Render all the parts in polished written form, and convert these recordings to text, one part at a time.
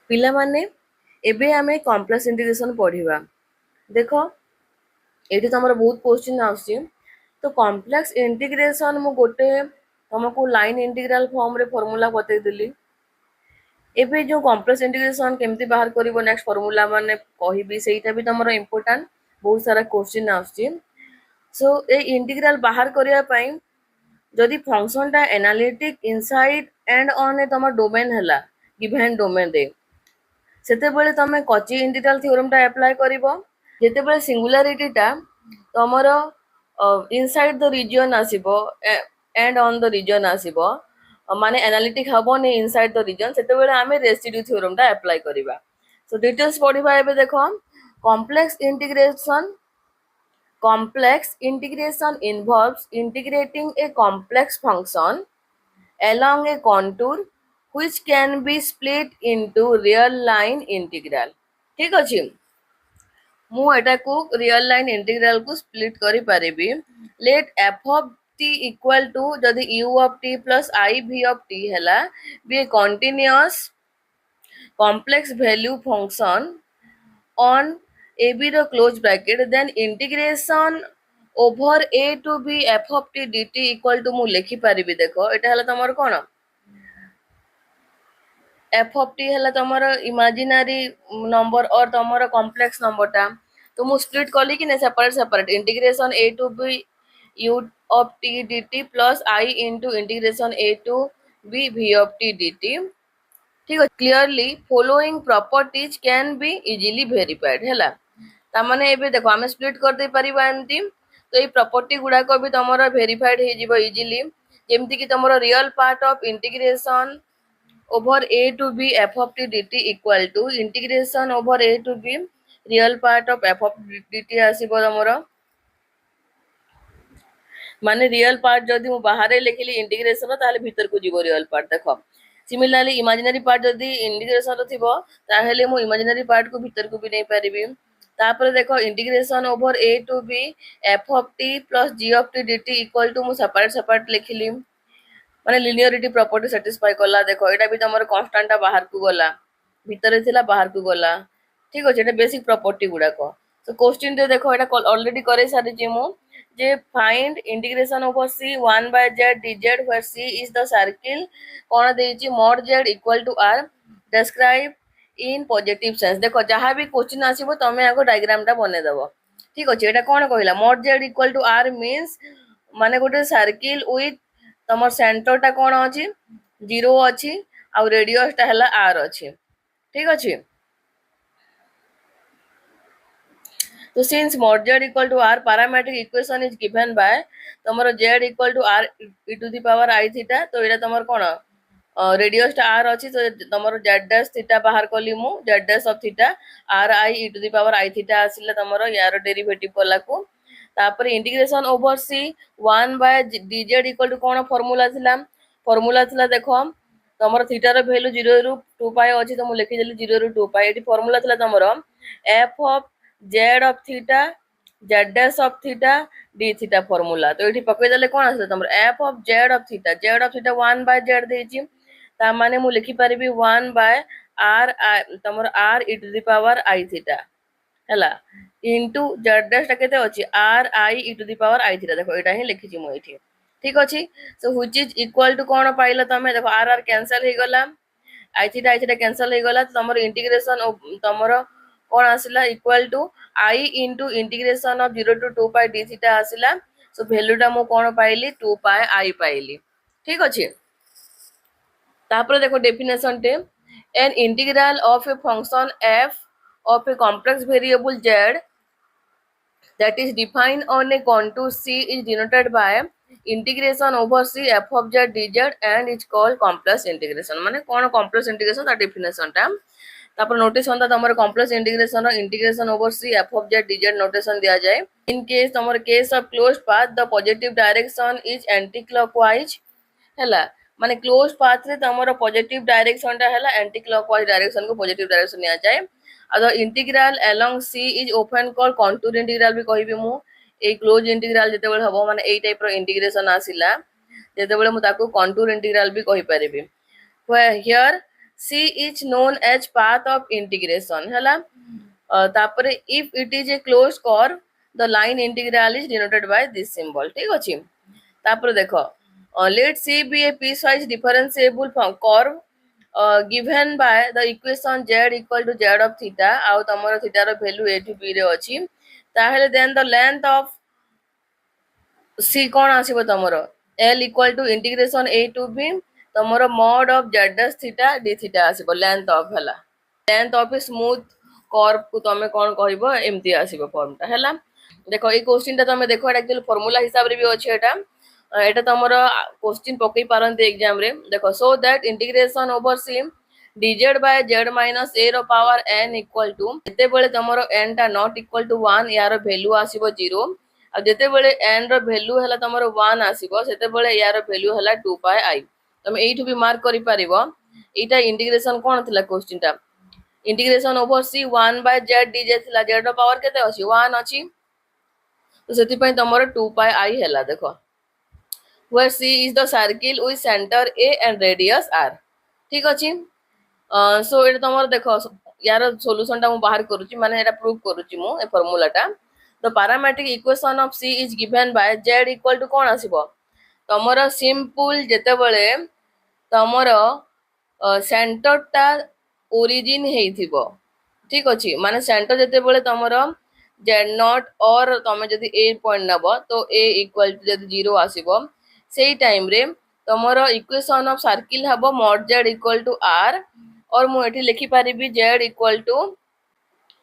पिला माने एबे आमे कॉम्प्लेक्स इंटीग्रेशन पढ़िबा। देखो एठी तमरो बहुत क्वेश्चन आउछि। तो कॉम्प्लेक्स इंटीग्रेशन मु गोटे तुमको लाइन इंटीग्रल फॉर्म रे फार्मूला बतै दिली। एबे जो कॉम्प्लेक्स इंटीग्रेशन केमती बाहर करिवो नेक्स्ट फार्मूला माने कहिबी सेटा भी तमरो इंपोर्टेंट बहुत सारा क्वेश्चन आउछि। सो ए इंटीग्रल बाहर करिया पई जदि फंक्शन टा एनालिटिक इनसाइड एंड ऑन ए तमर डोमेन हला गिवन डोमेन रे सेते बेले तमे कॉची इंटीग्रल थ्योरम टा अप्लाई करिवो। जेते बेले सिंगुलारिटी टा तमरो इनसाइड द रीजन आसीबो एंड ऑन द रीजन आसीबो माने एनालिटिक हबोनी इनसाइड द रीजन सेते बेले आमे रेसिड्यू थ्योरम टा अप्लाई करिबा। सो डिटेल्स पढिबा एबे देखो complex integration involves integrating a complex function along a contour which can be split into real line integral। ठीक अछि मु एटा को रियल लाइन इंटीग्रल को स्प्लिट करि परिबी। Let f of t equal to जदि u of t plus I v of t हला be a continuous complex value function on ab ର close bracket then integration over a to b f of t dt equal to मु लिखि परिबी। देखो एटा हला तमर कोन f of t हला तमर imaginary number और तमर कॉम्प्लेक्स नंबर टा तो मु स्प्लिट कली कि ने separate separate integration a to b u of t dt plus I into integration a to b v of t dt। ठीक है clearly following properties can be easily verified हैला ता माने एबे देखो हमें स्प्लिट कर दे परिबा एंती तो ये प्रॉपर्टी गुडा को भी तमरो वेरीफाइड हे जिवो इजीली जेमति कि तमरो real part of integration over a to b f of t dt equal to integration over a to b real part of f of dt आसीबो तमरो माने रियल पार्ट जदि मु बाहर लिखिली इंटीग्रेशन ताले भीतर को जीवो रियल पार्ट। देखो सिमिलरली इमेजिनरी पार्ट जदि इंटीग्रेशन थिबो ताहेले मु इमेजिनरी पार्ट को भीतर को भी नहीं परिबी। तापर देखो integration over a to b f of t plus g of t dt equal to मु सेपरेट सेपरेट लिखिली माने लिनियरिटी प्रॉपर्टी सैटिस्फाई करला। देखो एटा भी तमर कांस्टेंट बाहर को गला भीतर थिला बाहर को गला। ठीक अछि एटा बेसिक प्रॉपर्टी गुडा को। तो क्वेश्चन दे देखो एटा ऑलरेडी करे सारी जे मु जे find integration over c 1 by z dz where c is the circle कोन देछि mod z equal to r describe in positive sense। देखो जहां भी क्वेश्चन आसीबो तमे आगो डायग्राम टा बने देबो। ठीक अछि एटा कोन कहिला mod z equal to r means माने गोटे सर्किल विथ तमर सेंटर टा कोन अछि 0 अछि आ रेडियस टा हला r अछि। ठीक अछि तो since mod z equal to r parametric equation is given by तमरो z equal to r e to the power I theta तो एटा तमर कोन रेडियस टा r अछि तो तमरो z dash थीटा बाहर कली मु z dash of theta r I e to the power I theta आसिला तमरो यार derivative कला को तापर integration over c 1 by dz equal to cone formula थिला देखो तमरो थीटा रो वैल्यू 0 रु 2 पाई अछि तो मु लिखि देली 0 रु 2 पाई एटी फार्मूला थिला तमरो f of z of theta z dash of theta d theta formula तो एठी पकई देले कोन आसे तमरो f of z of theta 1 by z देछि ता माने मु लिखि परिबी 1 by r तमरो r e to the power I theta हला इनटू z dash टा केते अछि r I e to the power I theta। देखो एटा ही लिखि छि मु एठी। ठीक अछि so which is equal to कोन पाइला तमे देखो r r कैंसिल हे गला I theta कैंसिल हे गला तमरो इंटीग्रेशन तमरो कोन आसिला equal to I into integration of 0 to 2 pi d theta आसिला। सो वैल्यू टा मु कोन पाइली 2 pi I पाइली। ठीक अछि तापर देखो डेफिनेशन टे an integral of a function f of a complex variable z that is defined on a contour c is denoted by integration over c f of z dz and is called complex integration। माने कोन complex integration ता definition टा तापर notation ता तमर complex integration over c f of z dz notation दिया जाए। in case तमर case of closed path the positive direction is anti-clockwise हैला माने क्लोज पाथ रे तमरो पॉजिटिव डायरेक्शन टा हैला एंटी क्लॉकवाइज डायरेक्शन को पॉजिटिव डायरेक्शन निया जाए। Other integral along C is often called contour integral भी कहिबे मु ए क्लोज इंटीग्रल जेते बेले हबो माने ए टाइप रो इंटीग्रेशन आसिला जेते बेले मु ताको कंटूर इंटीग्रल भी कहि परिबे। Here C is known as path of integration है तापरे if it is a closed curve the line integral is denoted by this symbol ठीक अछि तापरे देखो let C be a piecewise differentiable curve given by the equation z equal to z of theta आउ तमरो theta row value a to b रे अछि ताहेले then the length of C कौन आसीबो तमरो L equal to integration a to b तमरो mod of z dash theta d theta आसीबो length of हला length of a smooth curve को तमे कौन कहइबो एमती आसीबो form ता हला देखो ई क्वेश्चन ता तमे देखो एटा एक्चुअली फार्मूला हिसाब रे भी अछि एटा एटा तमरो क्वेश्चन पकई पारंते एग्जाम रे देखो so that integration over c dz by z minus a रो पावर n equal to जते बेले तमरो n ता not equal to 1 यार वैल्यू आसीबो 0 आ जते बेले n रो वैल्यू हला तमरो 1 आसीबो सेते बेले यार वैल्यू हला 2 pi i तमे एठु भी मार्क करि पारिबो एटा इंटीग्रेशन कोन थिला क्वेश्चन ता integration over c 1 by z dz थिला z रो पावर केते अछि 1 अछि तो सेति पय तमरो 2 pi i हला देखो where c is the circle with center a and radius r ठीक अछि सो एटा तमरो देखो यार सॉल्यूशन ता मु बाहर करूची माने एटा प्रूव करूची मु ए फार्मूला टा the parametric equation of c is given by z equal to कोन आसीबो तमरो सिंपल जेते बेले तमरो सेंटर टा ओरिजिन हेइथिबो ठीक अछि माने सेंटर जेते बेले तमरो z नॉट और तमे जदी a पॉइंट नबो तो a इक्वल टू जदी 0 आसीबो सेही टाइम रे तमरो इक्वेशन ऑफ सर्किल हबो mod z equal to r और मु एठी लिखि पारिबी z equal to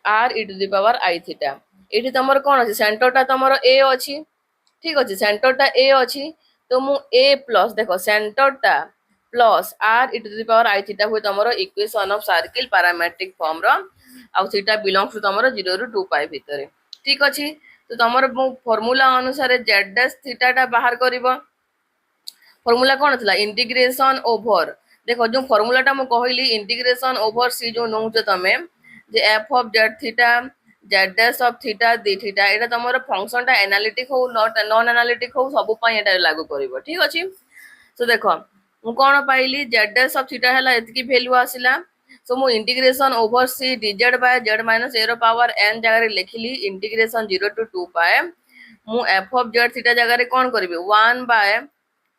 r e to the power i theta एठी तमरो कोन अछि सेंटर टा तमरो a अछि ठीक अछि सेंटर टा a अछि तो मु a प्लस देखो सेंटर टा plus r e to the power i theta होय तमरो equation of circle parametric form रो आ थीटा बिलोंग्स टू तमरो 0 रु 2 पाई भितरे ठीक अछि तो तमरो मु फार्मूला अनुसार z डैश थीटा टा बाहर करबो फार्मूला कोन थला इंटीग्रेशन ओवर देखो जो फार्मूला टा मु कहली इंटीग्रेशन ओवर c जो नउछ तमे जे f of z theta z dash of theta d theta Etah तमरो function टा एनालिटिक हो नॉट नॉन एनालिटिक हो सब पई एटा लागू करबो ठीक अछि सो देखो मु कोन पाइली z डैश ऑफ थीटा हला एतकी वैल्यू आसिला सो मु integration over c dz by z minus a रो पावर n जगह रे लिखली इंटीग्रेशन 0 to 2 pi मु f of z थीटा जगह रे कोन करबी 1 by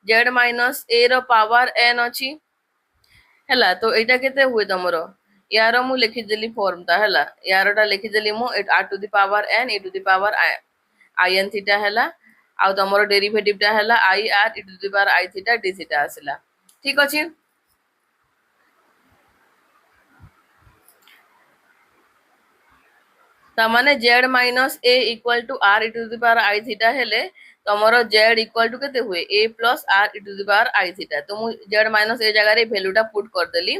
z minus a रो पावर n अछि हला तो एटा केते हुए तमरो यार मु लिखि देली फॉर्म ता हला यारटा लिखि देली मु r to the power n e to the power i n theta हला आ तमरो डेरिवेटिव टा हला i r e to the power i थीटा d थीटा आसिला ठीक अछि ता माने z minus a equal to r e to the power i theta हेले तमरो z equal to केते हुए a plus r e to the power i theta तो मु z minus a जगह रे वैल्यू टा पुट कर देली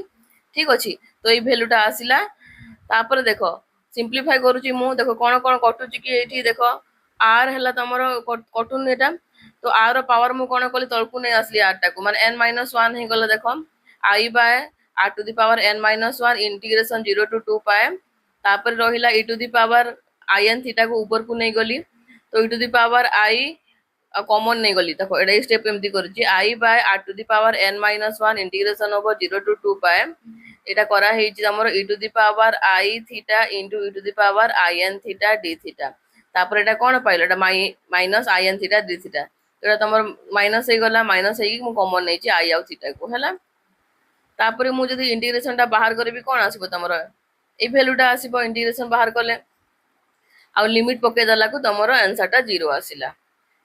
ठीक अछि तो ई वैल्यू टा आसिला तापर देखो सिंपलीफाई करूची मु देखो कोन कोन कटुची कि एठी देखो r हला तमरो कटुन एटा तो r रो पावर मु कोन कली तळकु नै आसली r टा को माने n - 1 हे गला देखो i by r to the power n - 1 integration 0 to 2 pi तापर रहिला e to the power i n theta को ऊपर को नै गली तो e to the power i common नै गली देखो एटा स्टेप एमती करची i by r to the power n - 1 integration over 0 to 2 pi एटा करा हेची हमर e to the power i theta into e to the power i n theta d theta तापर एटा कोन pilo Etah minus i n theta d theta एटा तमर minus हे गला minus हे कि मु common नैची i आउ theta को हला तापर मु जदी इंटीग्रेशन टा बाहर करबी कोन आसीबो तमर ए वैल्यू टा आसीबो इंटीग्रेशन बाहर करले आ लिमिट पके दला को तमरो आंसर टा 0 आसिला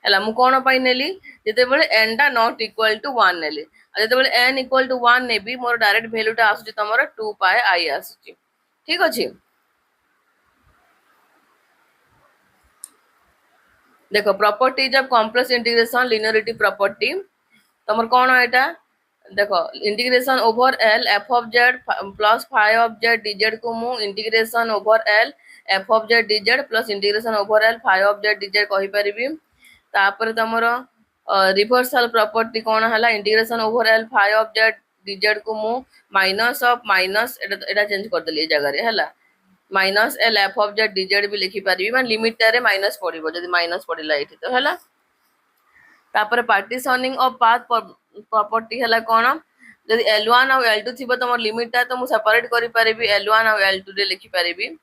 हला मु कोन पाइ नेली जते बेले n टा नॉट इक्वल टू 1 नेली आ जते बेले n इक्वल टू 1 नेबी मोर डायरेक्ट वैल्यू टा आसुची तमरो 2 पाई i आसुची ठीक अछि देखो properties of complex integration linearity property तमर कोन एटा देखो integration over l f of z plus phi of z dz को मु integration over l f of z dz plus integration over l phi of z dz कहि परिबी तापर तमरो reversal property कोन हला integration over l phi of z dz को मु minus of minus Etah change कर देली जगह रे हला minus l f of z dz भी लिखि परिबी मान लिमिट टारे माइनस पडिबो जदी माइनस पडिला एठी तो हला तापर पार्टीशनिंग ऑफ पाथ प्रॉपर्टी हला कोन जदि L1 और L2 थिबो तमर लिमिट ता तो मु सेपरेट करि परिबी L1 और L2 रे लिखि परिबी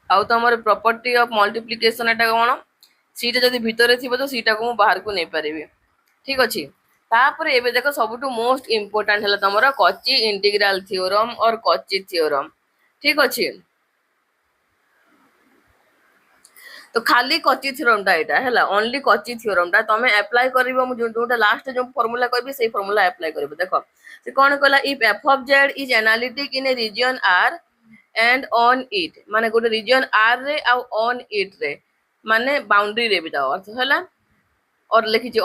आउ तमर प्रॉपर्टी ऑफ मल्टीप्लिकेशन एटा कोन सीटा जदि भितरे थिबो तो सीटा को मु बाहर को नै परिबी ठीक अछि तापर एबे देखो सबटू मोस्ट इंपोर्टेंट हला तमर कॉची इंटीग्रल थ्योरम और कॉची थ्योरम ठीक अछि तो खाली कॉची थ्योरम टा एटा हैला ओनली कॉची थ्योरम टा तमे अप्लाई करबो मु जोटा लास्ट जो फार्मूला कहबी सेही फार्मूला अप्लाई करबो देखो से कोन कहला if f of z is analytic in a region r and on it माने गोटे रीजन r रे आ on it रे माने बाउंड्री रे भी दाओ अर्थ हैला और लिखि छी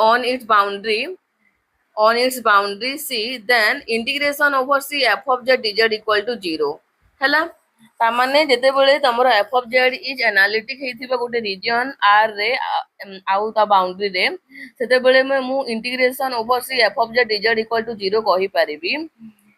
on its boundary c then integration over c f of z dz equal to 0 हैला ता माने जेते बेले तमरो f of z is analytic हेथिबा गोटे रीजन r रे आउ ता बाउंड्री रे सेते बेले मु integration over c f of z dz equal to 0 कहि परिबी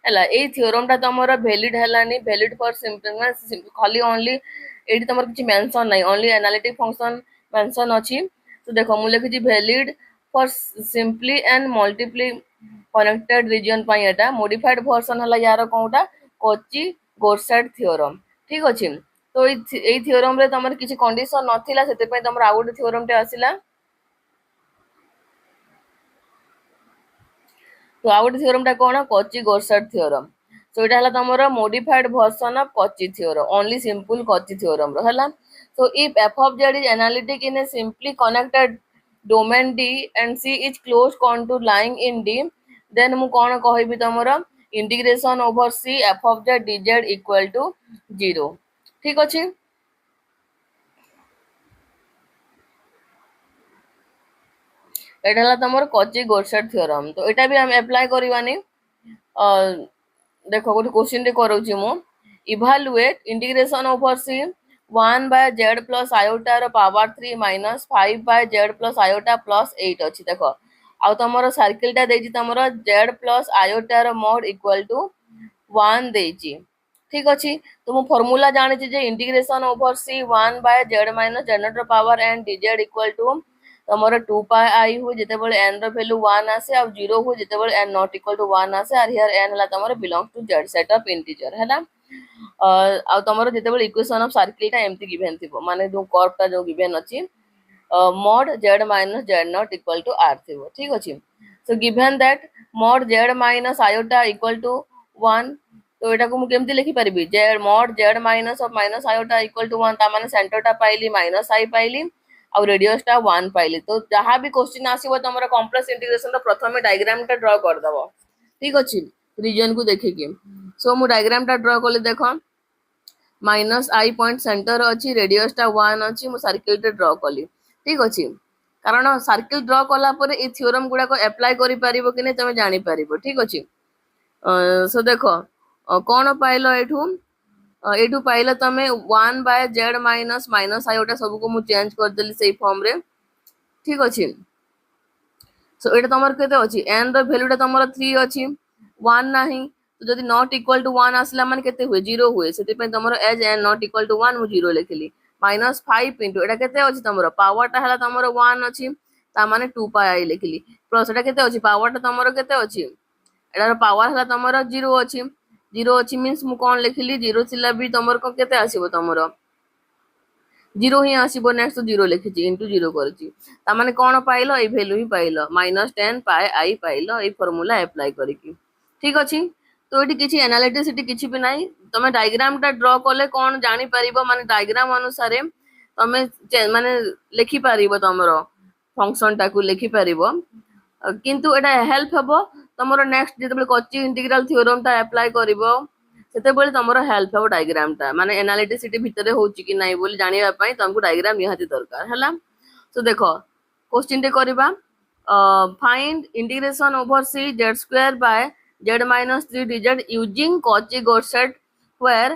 हैला ए थ्योरम ता तमरो वैलिड हैलानी वैलिड फॉर सिंपल खाली ओनली एठी तमरो किछि मेंशन नै ओनली एनालिटिक फंक्शन मेंशन अछि तो देखो मु लिखि छी valid for simply and multiply connected region पई एटा मॉडिफाइड वर्जन हला यार कोउटा कोची गोरसेट थ्योरम ठीक अछि तो ए थ्योरम रे तमर किछि कंडीशन नथिला सेते पई तमर आउट थ्योरम टे आसिला तो आउट थ्योरम टा कोन कोची गोरसेट थ्योरम सो एटा हला तमर modified version of Cauchy theorem only simple Cauchy theorem रो हला so if f of z is analytic in a simply connected domain d and c is closed contour lying in d then मु कोन कहबी तमरो integration over c f of z dz equal to 0 ठीक अछि एटा हला तमरो Kochi गोरसेट theorem तो एटा भी हम अप्लाई करिवानी देखो गोटे क्वेश्चन रे करूची मु evaluate integration over c 1 by z plus iota रो power 3 minus 5 by z plus iota plus 8 अछि देखो आ तमरो सर्किल टा देजी तमरो z plus iota रो मोड इक्वल टू 1 देजी ठीक अछि तो मु फार्मूला जानि छी जे integration over c 1 by z minus z naught रो power n dz equal to तमरो 2 pi i हो जेते बेले n रो वैल्यू 1 आसे आ 0 हो जेते बेले n नॉट इक्वल टू 1 आसे और हियर n हला तमरो belongs to z set of integer हैला आ तमरो जेते बेले इक्वेशन ऑफ सर्किल टा एम्ति गिवन थिबो माने जो कर्व टा जो गिवन अछि mod z minus z not equal to r थिबो ठीक अछि so given that mod z minus iota equal to 1 तो एटा को मु केमति लिखि परिबी z mod z minus of minus iota equal to 1 ता माने सेंटर टा पाइली minus i पाइली और रेडियस टा 1 पाइली तो जहां भी क्वेश्चन आसीबो तमरो कॉम्प्लेक्स इंटीग्रेशन रो प्रथमे डायग्राम टा ड्रा कर दबो ठीक अछि रीजन को देखि के सो मु डायग्राम टा ड्रा करले देखो माइनस आई पॉइंट सेंटर अच्छी रेडियस टा 1 अच्छी मु सर्किल टे ड्रा कली ठीक अछि कारण सर्किल ड्रा कला परे ए थ्योरम गुडा को अप्लाई करि परिबो कि नै तमे जानि परिबो ठीक अछि सो देखो कोन पाइलो एठू पाइलो तमे 1 by z minus minus iota सब को मु चेंज कर देली सेही फॉर्म रे ठीक अछि सो एटा तमर केते अछि n रो वैल्यू टा तमर 3 अछि 1 नाही तो जदि नॉट इक्वल टू 1 आसला माने केते हुए 0 हुए सेते पे तमरो as n not equal to 1 मु 0 लिखली -5 इनटू एटा केते अछि तमरो पावर टा हला तमरो 1 अछि ता माने 2 पाई आई लिखली प्लस एटा केते अछि पावर टा तमरो केते अछि एटा रो पावर हला तमरो 0 अछि 0 अछि मींस मु कोन लिखली 0 थिला भी तमरो को केते आसीबो तमरो 0 ही आसीबो नेक्स्ट 0 लिखिची इनटू 0 करची ता माने कोन पाइलो ए वैल्यू ही पाइलो -10 पाई आई पाइलो ए फार्मूला अप्लाई करिकी ठीक अछि तो एटी किछि एनालिसिस एटी किछि भी नाही तमे डायग्राम टा ड्रा करले कोन जानि परिबो माने डायग्राम अनुसार तमे माने लिखि परिबो तमरो फंक्शन टा को लिखि परिबो किंतु एटा हेल्प हबो तमरो नेक्स्ट जेते कोची इंटीग्रल थ्योरम टा अप्लाई करिवो सेते बेले तमरो हेल्प हबो डायग्राम टा माने एनालिसिस एटी भितरे होउची कि नाही बोली जानिबा पई तुमको डायग्राम निहाती दरकार हला सो देखो क्वेश्चन टे करबा find integration over c z square by z minus 3 dz using Cauchy Gaussian where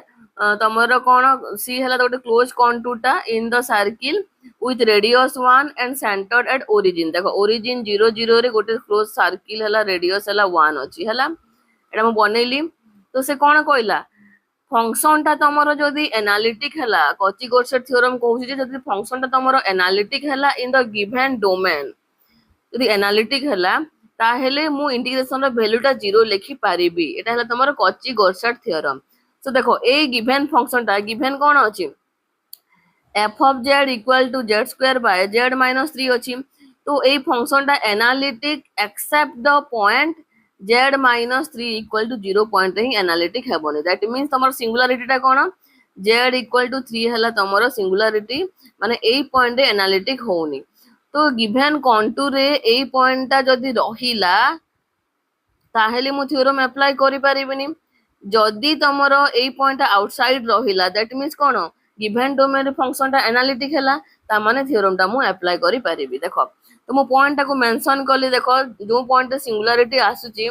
तमरो कोन c हला गोटे क्लोज कंटूर टा in the circle with radius 1 and centred at origin देखो ओरिजिन 0 0 रे गोटे क्लोज सर्किल हला रेडियस हला 1 अछि हला एटा म बनेली तो से कोन कहला फंक्शन टा तमरो जदी एनालिटिक हला Cauchy Gaussian थ्योरम कहू जे जदी फंक्शन टा तमरो एनालिटिक हला इन द गिवन डोमेन जदी एनालिटिक हला ताहेले मु इंटीग्रेशन रो वैल्यूटा 0 लिखि पारिबी एटा हला तमरो कॉची गॉर्सेट थ्योरम सो देखो ए गिवन फंक्शन टा गिवन कोन अछि f of z equal to z square by z minus 3 अछि तो ए फंक्शन टा analytic except the point z minus 3 equal to 0 point रे एनालिटिक हेबोनी दैट मींस तमरो सिंगुलरिटी टा कोन z equal to 3 हला तमरो सिंगुलरिटी माने ए पॉइंट रे एनालिटिक होउनी तो गिवन कंटूर रे ए पॉइंट टा जदी रहिला ताहेले मु थ्योरम अप्लाई करि परिबिनी जदी तमरो ए पॉइंट आउटसाइड रहिला that means cone given domain function टा एनालिटिक हला ता माने थ्योरम टा मु अप्लाई करि परिबी देखो तो मु पॉइंट टा को मेंशन करली देखो जो पॉइंट सिंगुलरिटी आसुची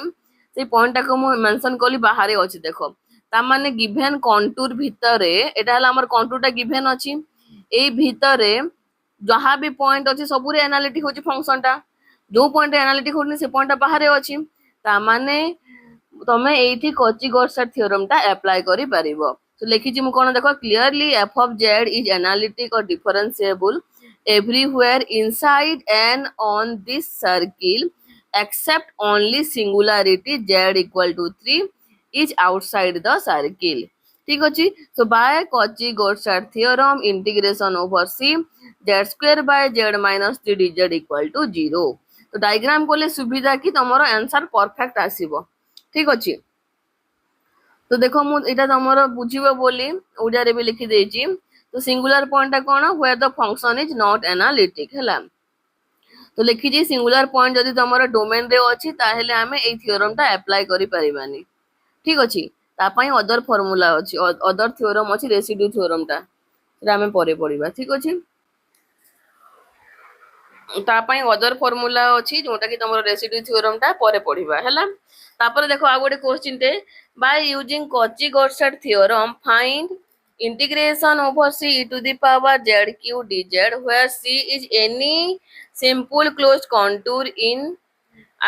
से पॉइंट टा को मु मेंशन करली बाहर अछि देखो ता माने गिवन कंटूर भितरे एटा हला हमर कंटूर टा गिवन अछि ए भितरे जहाँ भी पॉइंट अछि सबु रे एनालिटिक होची फंक्शन टा जो पॉइंट एनालिटिक होनी से पॉइंट टा बाहर अछि ता माने तमे एठी कॉची गॉर्सेट थ्योरम टा अप्लाई करि परिबो तो लिखि छी मु कोन देखो clearly f of z is analytic or differentiable everywhere inside and on this circle except only singularity z equal to 3 is outside the circle ठीक अछि सो by Cauchy Goursat theorem integration over c z square by z minus 3 dz equal to 0 तो diagram कोले सुविधा कि तमरो answer perfect आसीबो ठीक अछि तो देखो मु इटा तमरो बुझिबो बोली ओडिया रे भी लिखि देछि तो सिंगुलर पॉइंट कोन where the function is not analytic हला तो लिखि जी सिंगुलर पॉइंट जदी तमरो डोमेन रे अछि ताहेले हमें ए थ्योरम टा अप्लाई करि परिबानी ठीक अछि ता पई अदर फार्मूला अछि अदर थ्योरम अछि रेसिड्यू थ्योरम टा रा हमें परे पढिबा ठीक अछि ता पई अदर फार्मूला अछि जोटा कि तमरो रेसिड्यू थ्योरम टा परे पढिबा हला तापर देखो आ गोटे क्वेश्चन टे by using Cauchy Goursat theorem find integration over c e to the power zq dz where c is any simple closed contour in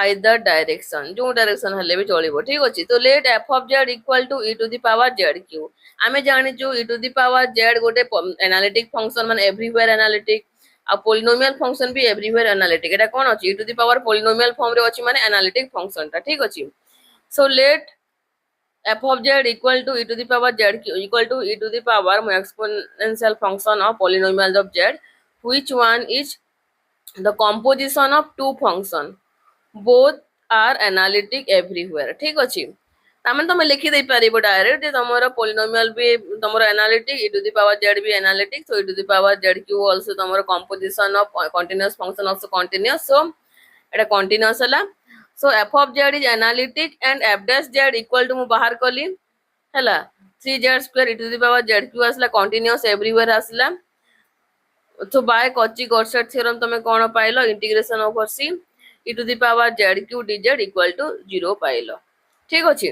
either direction जो डायरेक्शन हले भी चलिबो ठीक अछि तो late f of z equal to e to the power zq आमे जानि जो e to the power z गोटे एनालिटिक फंक्शन माने एवरीवेयर एनालिटिक आ पोलिनोमियल फंक्शन भी एवरीवेयर एनालिटिक एटा कोन अछि e to the power polynomial form रे अछि माने एनालिटिक फंक्शन ता ठीक अछि so let f of z equal to e to the power zq equal to e to the power exponential function of polynomial of z which one is the composition of two function both are analytic everywhere ठीक अछि तामन तमे लिखि दे परिबो direct जे तमरो polynomial भी तमरो analytic e to the power z भी analytic so e to the power zq also तमरो composition of continuous function also continuous so Etah continuous हला so f of z is analytic and f dash z equal to मु बाहर कली हला 3z square e to the power zq असला continuous everywhere असला so by Cauchy Goursat theorem तमे कोन पाइलो integration over c e to the power zq dz equal to 0 pilo ठीक अछि